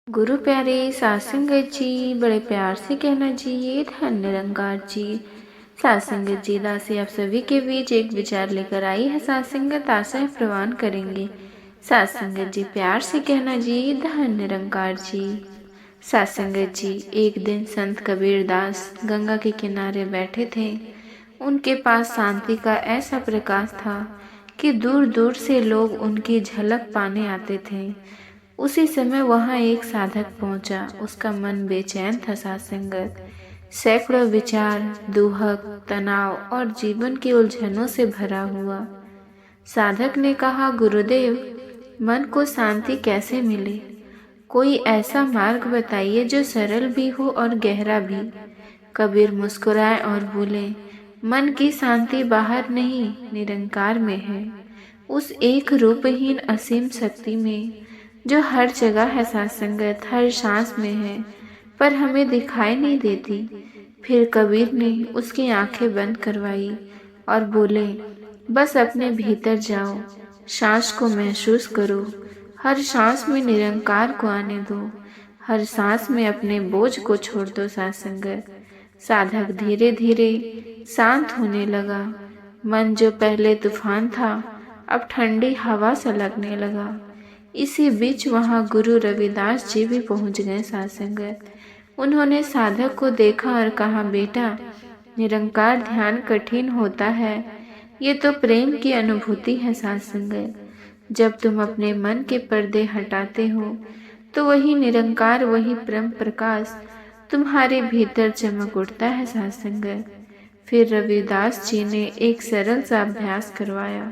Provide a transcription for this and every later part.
गुरु प्यारे सात संगत जी, बड़े प्यार से कहना जी, ये धन निरंकार जी। सात संगत जी दासी आप सभी के बीच एक विचार लेकर आई है। सात संगत आशा प्रवान करेंगे। सात संगत जी प्यार से कहना जी, धन निरंकार जी। सात संगत जी, एक दिन संत कबीर दास गंगा के किनारे बैठे थे। उनके पास शांति का ऐसा प्रकाश था कि दूर दूर से लोग उनकी झलक पाने आते थे। उसी समय वहां एक साधक पहुंचा। उसका मन बेचैन था। सात संगत, सैकड़ों विचार, दुहक, तनाव और जीवन की उलझनों से भरा हुआ। साधक ने कहा, गुरुदेव, मन को शांति कैसे मिले? कोई ऐसा मार्ग बताइए जो सरल भी हो और गहरा भी। कबीर मुस्कुराए और बोले, मन की शांति बाहर नहीं, निरंकार में है। उस एक रूपहीन असीम शक्ति में जो हर जगह है। सात संगत, हर सांस में है, पर हमें दिखाई नहीं देती। फिर कबीर ने उसकी आंखें बंद करवाई और बोले, बस अपने भीतर जाओ, सांस को महसूस करो। हर सांस में निरंकार को आने दो। हर सांस में अपने बोझ को छोड़ दो। सात संगत, साधक धीरे धीरे शांत होने लगा। मन जो पहले तूफान था, अब ठंडी हवा सा लगने लगा। इसी बीच वहां गुरु रविदास जी भी पहुंच गए। सात संगत, उन्होंने साधक को देखा और कहा, बेटा, निरंकार ध्यान कठिन होता है, ये तो प्रेम की अनुभूति है। सात संगत, जब तुम अपने मन के पर्दे हटाते हो तो वही निरंकार, वही परम प्रकाश तुम्हारे भीतर चमक उठता है। सात संगत, फिर रविदास जी ने एक सरल सा अभ्यास करवाया।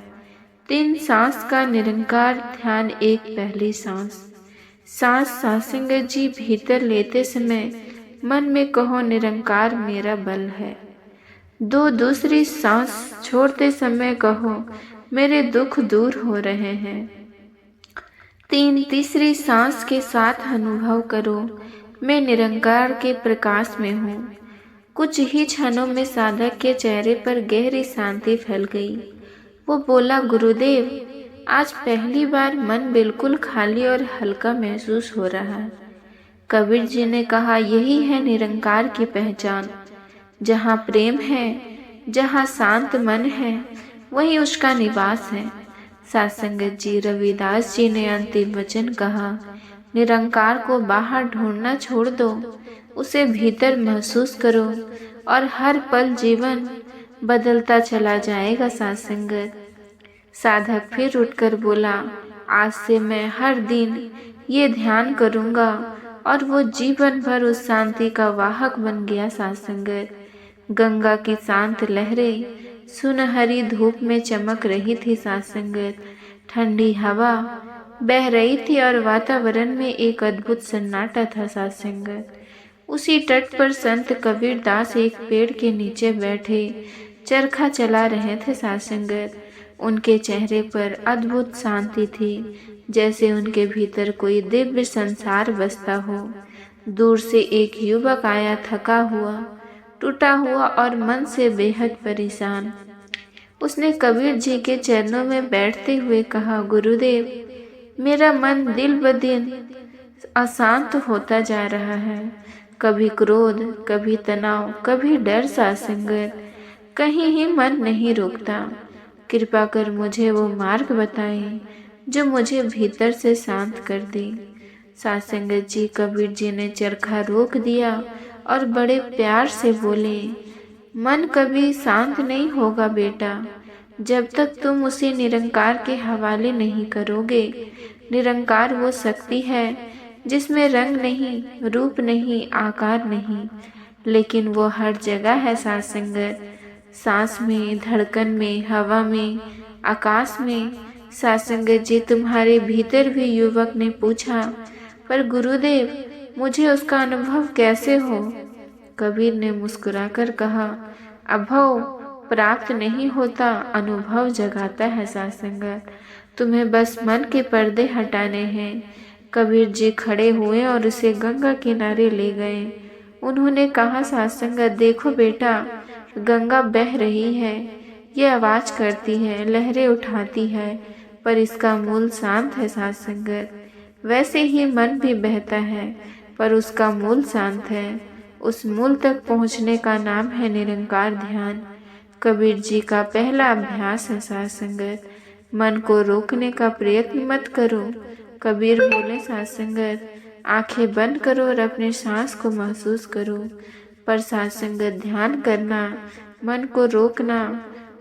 3 सांस का निरंकार ध्यान। एक पहली सांस। सात संगत जी, भीतर लेते समय मन में कहो, निरंकार मेरा बल है। 2 दूसरी सांस छोड़ते समय कहो, मेरे दुख दूर हो रहे हैं। 3 तीसरी सांस के साथ अनुभव करो, मैं निरंकार के प्रकाश में हूँ। कुछ ही क्षणों में साधक के चेहरे पर गहरी शांति फैल गई। वो बोला, गुरुदेव, आज पहली बार मन बिल्कुल खाली और हल्का महसूस हो रहा है। कबीर जी ने कहा, यही है निरंकार की पहचान। जहाँ प्रेम है, जहाँ शांत मन है, वहीं उसका निवास है। सात संगत जी, रविदास जी ने अंतिम वचन कहा, निरंकार को बाहर ढूंढना छोड़ दो, उसे भीतर महसूस करो और हर पल जीवन बदलता चला जाएगा। सात संगत, साधक फिर उठकर बोला, आज से मैं हर दिन ये ध्यान करूंगा, और वो जीवन भर उस शांति का वाहक बन गया। सात संगत, गंगा की शांत लहरें सुनहरी धूप में चमक रही थी। सात संगत, ठंडी हवा बह रही थी और वातावरण में एक अद्भुत सन्नाटा था। सात संगत, उसी तट पर संत कबीर दास एक पेड़ के नीचे बैठे चरखा चला रहे थे। सात संगत, उनके चेहरे पर अद्भुत शांति थी, जैसे उनके भीतर कोई दिव्य संसार बसता हो। दूर से एक युवक आया, थका हुआ, टूटा हुआ और मन से बेहद परेशान। उसने कबीर जी के चरणों में बैठते हुए कहा, गुरुदेव, मेरा मन दिन ब दिन अशांत होता जा रहा है। कभी क्रोध, कभी तनाव, कभी डर। सात संगत, कहीं ही मन नहीं रुकता। कृपा कर मुझे वो मार्ग बताएं जो मुझे भीतर से शांत कर दे। सात संगत जी, कबीर जी ने चरखा रोक दिया और बड़े प्यार से बोले, मन कभी शांत नहीं होगा बेटा, जब तक तुम उसे निरंकार के हवाले नहीं करोगे। निरंकार वो शक्ति है जिसमें रंग नहीं, रूप नहीं, आकार नहीं, लेकिन वो हर जगह है। सात संगत, सांस में, धड़कन में, हवा में, आकाश में। सात संगत जी, तुम्हारे भीतर भी युवक ने पूछा, पर गुरुदेव, मुझे उसका अनुभव कैसे हो? कबीर ने मुस्कुराकर कहा, अनुभव प्राप्त नहीं होता, अनुभव जगाता है। सात संगत, तुम्हें बस मन के पर्दे हटाने हैं। कबीर जी खड़े हुए और उसे गंगा किनारे ले गए। उन्होंने कहा, सात संगत, देखो बेटा, गंगा बह रही है, ये आवाज करती है, लहरें उठाती है, पर इसका मूल शांत है। सात संगत, वैसे ही मन भी बहता है, पर उसका मूल शांत है। उस मूल तक पहुँचने का नाम है निरंकार ध्यान। कबीर जी का पहला अभ्यास है साध संगत। मन को रोकने का प्रयत्न मत करो। कबीर बोले साध संगत, आंखें बंद करो और अपने सांस को महसूस करो। पर साध संगत ध्यान करना, मन को रोकना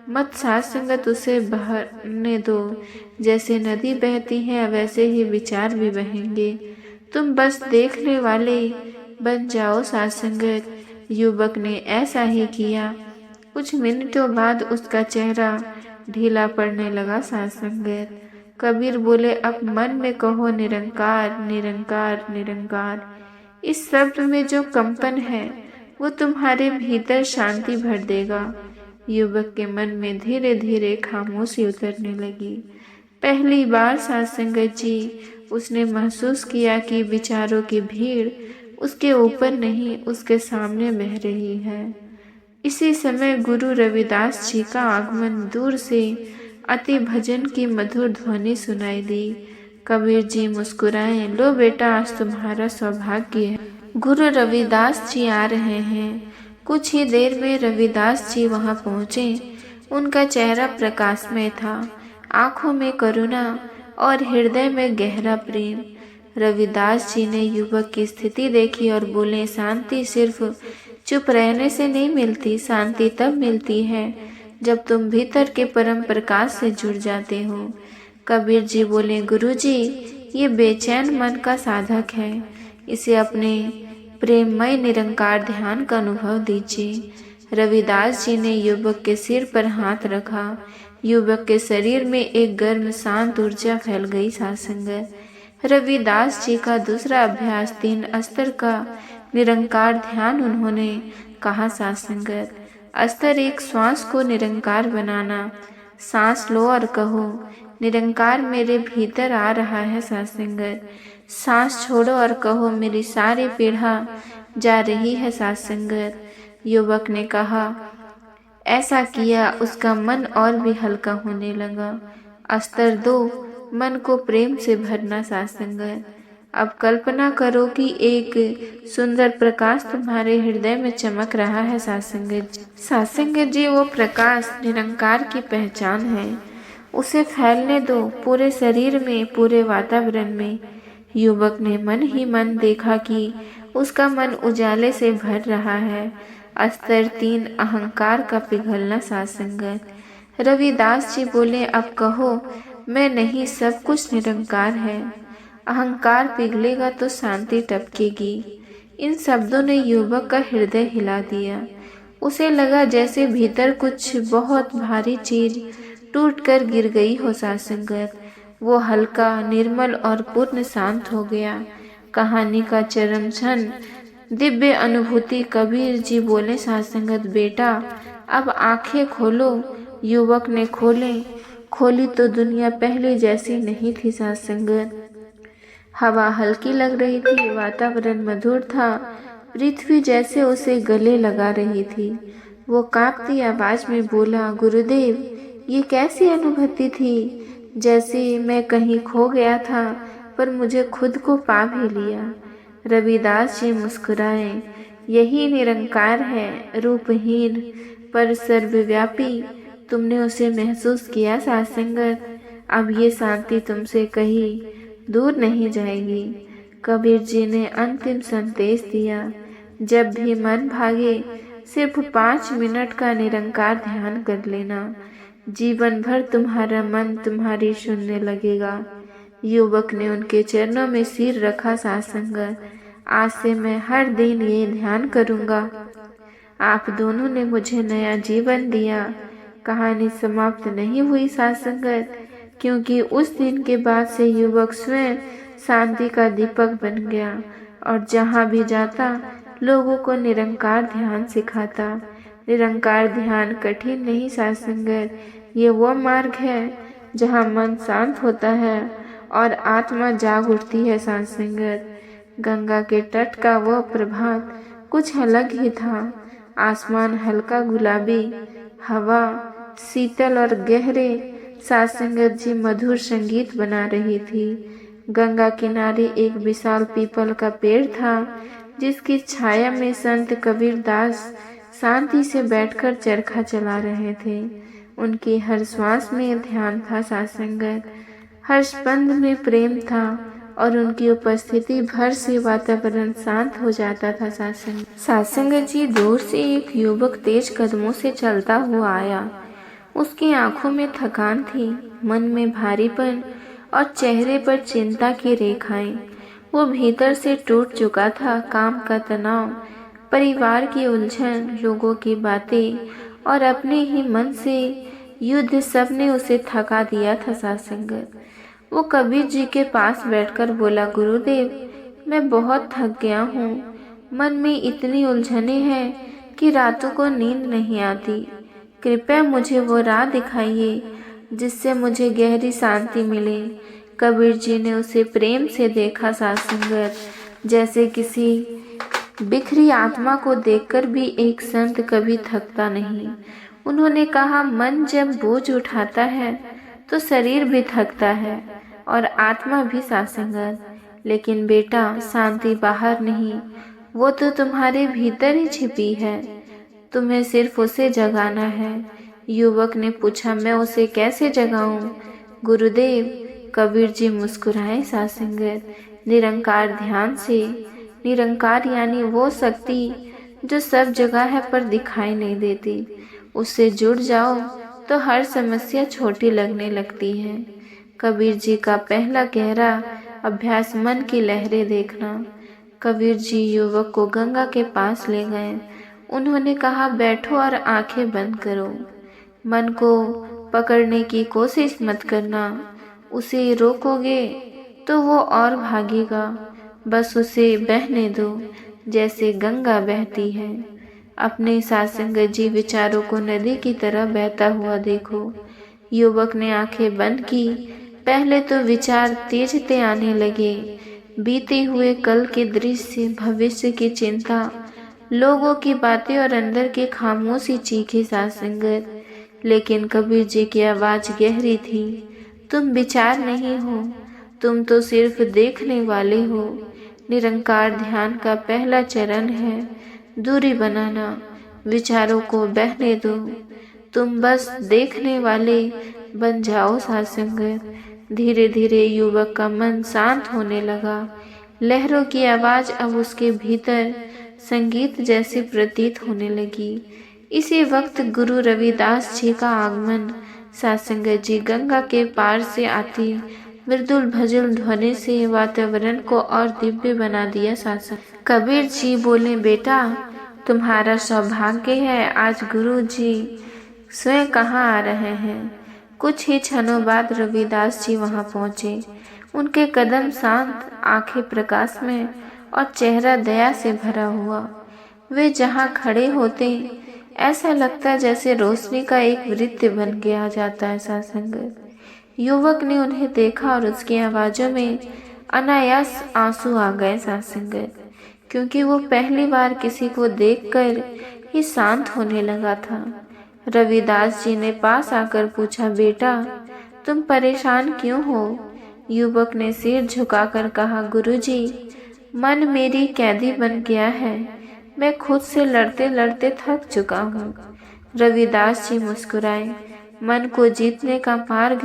मत। साध संगत उसे बहने दो। जैसे नदी बहती है वैसे ही विचार भी बहेंगे। तुम बस देखने वाले बन जाओ साध संगत। युवक ने ऐसा ही किया। कुछ मिनटों बाद उसका चेहरा ढीला पड़ने लगा साध संगत। कबीर बोले, अब मन में कहो निरंकार निरंकार निरंकार। इस शब्द में जो कंपन है वो तुम्हारे भीतर शांति भर देगा। युवक के मन में धीरे धीरे खामोशी उतरने लगी। पहली बार साध संगत जी उसने महसूस किया कि विचारों की भीड़ उसके ऊपर नहीं, उसके सामने बह रही है। इसी समय गुरु रविदास जी का आगमन दूर से अति भजन की मधुर ध्वनि सुनाई दी। कबीर जी मुस्कुराए, लो बेटा, आज तुम्हारा सौभाग्य है, गुरु रविदास जी आ रहे हैं। कुछ ही देर में रविदास जी वहां पहुंचे। उनका चेहरा प्रकाशमय था, आंखों में करुणा और हृदय में गहरा प्रेम। रविदास जी ने युवक की स्थिति देखी और बोले, शांति सिर्फ चुप रहने से नहीं मिलती, शांति तब मिलती है जब तुम भीतर के परम प्रकाश से जुड़ जाते हो। कबीर जी बोले, गुरुजी, ये बेचैन मन का साधक है, इसे अपने प्रेममय निरंकार ध्यान का अनुभव दीजिए। रविदास जी ने युवक के सिर पर हाथ रखा। युवक के शरीर में एक गर्म शांत ऊर्जा फैल गई। साध संगत, रविदास जी का दूसरा अभ्यास 3 स्तर का निरंकार ध्यान। उन्होंने कहा, साध संगत, स्तर 1, श्वास को निरंकार बनाना। सांस लो और कहो, निरंकार मेरे भीतर आ रहा है। साध संगत, सांस छोड़ो और कहो, मेरी सारी पीड़ा जा रही है। साध संगत, युवक ने कहा। ऐसा किया, उसका मन और भी हल्का होने लगा। स्तर 2, मन को प्रेम से भरना। साध संगत, अब कल्पना करो कि एक सुंदर प्रकाश तुम्हारे हृदय में चमक रहा है। साध संगत जी, वो प्रकाश निरंकार की पहचान है। उसे फैलने दो, पूरे शरीर में, पूरे वातावरण में। युवक ने मन ही मन देखा कि उसका मन उजाले से भर रहा है। स्तर 3, अहंकार का पिघलना। साध संगत, रविदास जी बोले, अब कहो, मैं नहीं, सब कुछ निरंकार है। अहंकार पिघलेगा तो शांति टपकेगी। इन शब्दों ने युवक का हृदय हिला दिया। उसे लगा जैसे भीतर कुछ बहुत भारी चीज टूटकर गिर गई हो। साध संगत, वो हल्का, निर्मल और पूर्ण शांत हो गया। कहानी का चरम क्षण, दिव्य अनुभूति। कबीर जी बोले, साध संगत, बेटा, अब आंखें खोलो। युवक ने खोली तो दुनिया पहले जैसी नहीं थी। साध संगत, हवा हल्की लग रही थी, वातावरण मधुर था, पृथ्वी जैसे उसे गले लगा रही थी। वो कांपती आवाज में बोला, गुरुदेव, ये कैसी अनुभूति थी, जैसे मैं कहीं खो गया था पर मुझे खुद को पा भी लिया। रविदास जी मुस्कुराए, यही निरंकार है, रूपहीन पर सर्वव्यापी। तुमने उसे महसूस किया। साध संगत, अब ये शांति तुमसे कहीं दूर नहीं जाएगी। कबीर जी ने अंतिम संदेश दिया, जब भी मन भागे सिर्फ 5 मिनट का निरंकार ध्यान कर लेना, जीवन भर तुम्हारा मन तुम्हारी सुनने लगेगा। युवक ने उनके चरणों में सिर रखा। साध संगत, आज से मैं हर दिन ये ध्यान करूंगा। आप दोनों ने मुझे नया जीवन दिया। कहानी समाप्त नहीं हुई साध संगत, क्योंकि उस दिन के बाद से युवक स्वयं शांति का दीपक बन गया और जहाँ भी जाता लोगों को निरंकार ध्यान सिखाता। निरंकार ध्यान कठिन नहीं साध संगत, ये वो मार्ग है जहाँ मन शांत होता है और आत्मा जाग उठती है। साध संगत, गंगा के तट का वह प्रभात कुछ अलग ही था। आसमान हल्का गुलाबी, हवा शीतल और गहरे। साध संगत जी मधुर संगीत बना रही थी। गंगा किनारे एक विशाल पीपल का पेड़ था, जिसकी छाया में संत कबीरदास शांति से बैठकर चरखा चला रहे थे। उनकी हर श्वास में ध्यान था सासंगत, हर स्पंद में प्रेम था और उनकी उपस्थिति भर से वातावरण शांत हो जाता था। सासंगत जी, दूर से एक युवक तेज कदमों से चलता हुआ आया। उसकी आंखों में थकान थी, मन में भारीपन और चेहरे पर चिंता की रेखाएं। वो भीतर से टूट चुका था। काम का तनाव, परिवार की उलझन, लोगों की बातें और अपने ही मन से युद्ध, सब ने उसे थका दिया था। सासंगत, वो कबीर जी के पास बैठकर बोला, गुरुदेव, मैं बहुत थक गया हूँ। मन में इतनी उलझने हैं कि रातों को नींद नहीं आती। कृपया मुझे वो राह दिखाइए जिससे मुझे गहरी शांति मिले। कबीर जी ने उसे प्रेम से देखा सासंगत, जैसे किसी बिखरी आत्मा को देखकर भी एक संत कभी थकता नहीं। उन्होंने कहा, मन जब बोझ उठाता है तो शरीर भी थकता है और आत्मा भी सासंगत। लेकिन बेटा, शांति बाहर नहीं, वो तो तुम्हारे भीतर ही छिपी है। तुम्हें सिर्फ उसे जगाना है। युवक ने पूछा, मैं उसे कैसे जगाऊं? गुरुदेव, कबीर जी मुस्कुराए सासंगत, निरंकार ध्यान से। निरंकार यानी वो शक्ति जो सब जगह है पर दिखाई नहीं देती। उससे जुड़ जाओ तो हर समस्या छोटी लगने लगती है। कबीर जी का पहला गहरा अभ्यास मन की लहरें देखना। कबीर जी युवक को गंगा के पास ले गए। उन्होंने कहा, बैठो और आंखें बंद करो। मन को पकड़ने की कोशिश मत करना। उसे रोकोगे तो वो और भागेगा। बस उसे बहने दो जैसे गंगा बहती है। अपने सासंगत जी विचारों को नदी की तरह बहता हुआ देखो। युवक ने आंखें बंद की। पहले तो विचार तेजते आने लगे, बीते हुए कल के दृश्य, भविष्य की चिंता, लोगों की बातें और अंदर की खामोशी चीखी सासंगत। लेकिन कबीर जी की आवाज गहरी थी, तुम विचार नहीं हो, तुम तो सिर्फ देखने वाले हो। निरंकार ध्यान का पहला चरण है दूरी बनाना। विचारों को बहने दो, तुम बस देखने वाले बन जाओ सासंगत। धीरे धीरे युवक का मन शांत होने लगा। लहरों की आवाज अब उसके भीतर संगीत जैसी प्रतीत होने लगी। इसी वक्त गुरु रविदास जी का आगमन। सासंगत जी गंगा के पार से आती मृदुल भजन ध्वनि से वातावरण को और दिव्य बना दिया। सासंगत कबीर जी बोले, बेटा, तुम्हारा सौभाग्य है, आज गुरु जी स्वयं कहाँ आ रहे हैं। कुछ ही क्षणों बाद रविदास जी वहां पहुंचे। उनके कदम शांत, आंखें प्रकाश में और चेहरा दया से भरा हुआ। वे जहां खड़े होते ऐसा लगता जैसे रोशनी का एक वृत्त बन के आ जाता है। सासंगत युवक ने उन्हें देखा और उसकी आवाजों में अनायास आंसू आ गए। सासंगत क्योंकि वो पहली बार किसी को देखकर ही शांत होने लगा था। रविदास जी ने पास आकर पूछा, बेटा, तुम परेशान क्यों हो? युवक ने सिर झुकाकर कहा, गुरुजी, मन मेरी कैदी बन गया है। मैं खुद से लड़ते लड़ते थक चुका हूँ। रविदास जी मुस्कुराए, मन को जीतने का मार्ग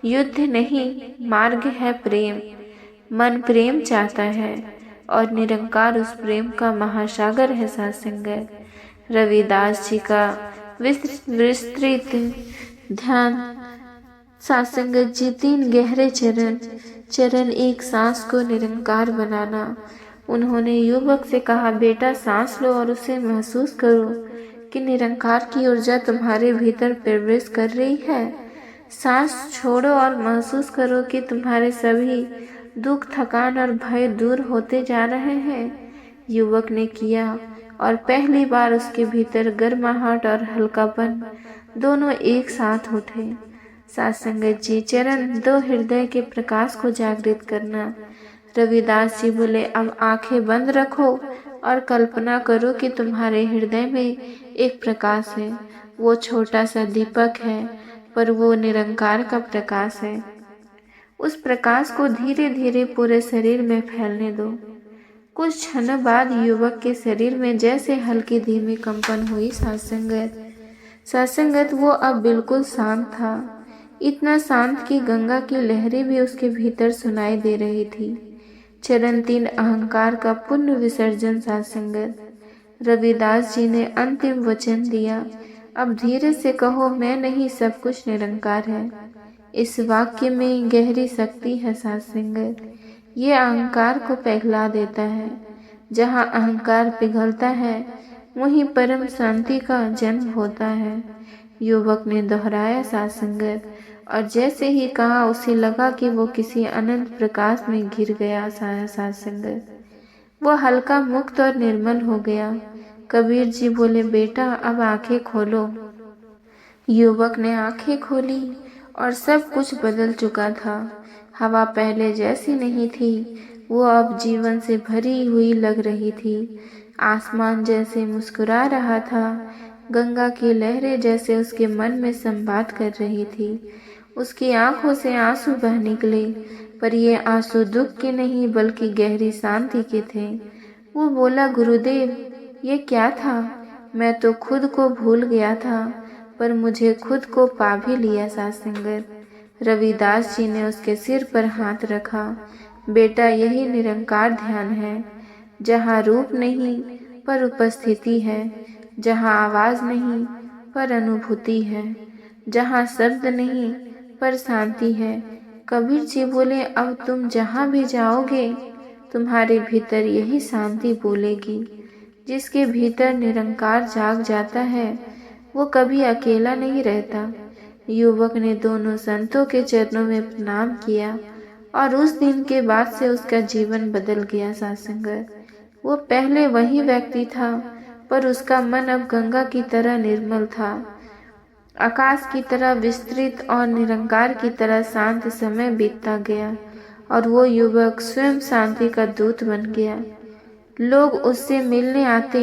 युद्ध नहीं, मार्ग है प्रेम। मन प्रेम चाहता है और निरंकार उस प्रेम का महासागर है। सासंगत रविदास जी का विस्तृत ध्यान। सासंगत जी 3 गहरे चरण 1, सांस को निरंकार बनाना। उन्होंने युवक से कहा, बेटा, सांस लो और उसे महसूस करो कि निरंकार की ऊर्जा तुम्हारे भीतर प्रवेश कर रही है। सांस छोड़ो और महसूस करो कि तुम्हारे सभी दुख, थकान और भय दूर होते जा रहे हैं। युवक ने किया और पहली बार उसके भीतर गर्माहट और हल्कापन दोनों एक साथ उठे। सासंगत जी चरण 2, हृदय के प्रकाश को जागृत करना। रविदास जी बोले, अब आंखें बंद रखो और कल्पना करो कि तुम्हारे हृदय में एक प्रकाश है। वो छोटा सा दीपक है, पर वो निरंकार का प्रकाश है। उस प्रकाश को धीरे धीरे पूरे शरीर में फैलने दो। कुछ क्षण बाद युवक के शरीर में जैसे हल्की धीमी कंपन हुई। सासंगत वो अब बिल्कुल शांत था, इतना शांत कि गंगा की लहरें भी उसके भीतर सुनाई दे रही थी। चरण 3 अहंकार का पुण्य विसर्जन। सासंगत रविदास जी ने अंतिम वचन दिया, अब धीरे से कहो, मैं नहीं, सब कुछ निरंकार है। इस वाक्य में गहरी शक्ति है। सासंगत ये अहंकार को पिघला देता है। जहाँ अहंकार पिघलता है वहीं परम शांति का जन्म होता है। युवक ने दोहराया सासंगत, और जैसे ही कहा उसे लगा कि वो किसी अनंत प्रकाश में घिर गया। सासंगत वो हल्का, मुक्त और निर्मल हो गया। कबीर जी बोले, बेटा अब आंखें खोलो। युवक ने आंखें खोली और सब कुछ बदल चुका था। हवा पहले जैसी नहीं थी, वो अब जीवन से भरी हुई लग रही थी। आसमान जैसे मुस्कुरा रहा था, गंगा की लहरें जैसे उसके मन में संवाद कर रही थी। उसकी आंखों से आंसू बह निकले, पर ये आंसू दुख के नहीं बल्कि गहरी शांति के थे। वो बोला, गुरुदेव ये क्या था? मैं तो खुद को भूल गया था, पर मुझे खुद को पा भी लिया। सासंगत रविदास जी ने उसके सिर पर हाथ रखा। बेटा यही निरंकार ध्यान है, जहाँ रूप नहीं पर उपस्थिति है, जहाँ आवाज नहीं पर अनुभूति है, जहाँ शब्द नहीं पर शांति है। कबीर जी बोले, अब तुम जहाँ भी जाओगे तुम्हारे भीतर यही शांति बोलेगी। जिसके भीतर निरंकार जाग जाता है वो कभी अकेला नहीं रहता। युवक ने दोनों संतों के चरणों में प्रणाम किया और उस दिन के बाद से उसका जीवन बदल गया। सासंगत वो पहले वही व्यक्ति था, पर उसका मन अब गंगा की तरह निर्मल था, आकाश की तरह विस्तृत और निरंकार की तरह शांत। समय बीतता गया और वो युवक स्वयं शांति का दूत बन गया। लोग उससे मिलने आते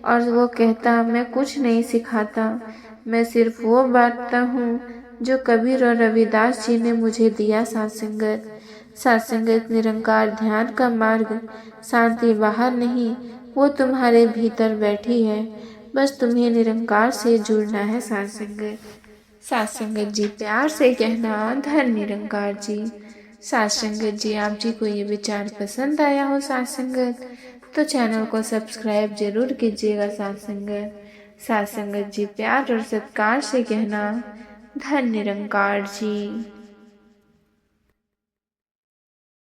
और वो कहता, मैं कुछ नहीं सिखाता, मैं सिर्फ वो बांटता हूँ जो कबीर और रविदास जी ने मुझे दिया। सासंगत निरंकार ध्यान का मार्ग, शांति बाहर नहीं, वो तुम्हारे भीतर बैठी है, बस तुम्हें निरंकार से जुड़ना है। सासंगत जी प्यार से कहना, धन निरंकार जी। सासंगत जी आप जी को ये विचार पसंद आया हो सासंगत, तो चैनल को सब्सक्राइब जरूर कीजिएगा। सासंगत जी प्यार और सत्कार से कहना, धन निरंकार जी।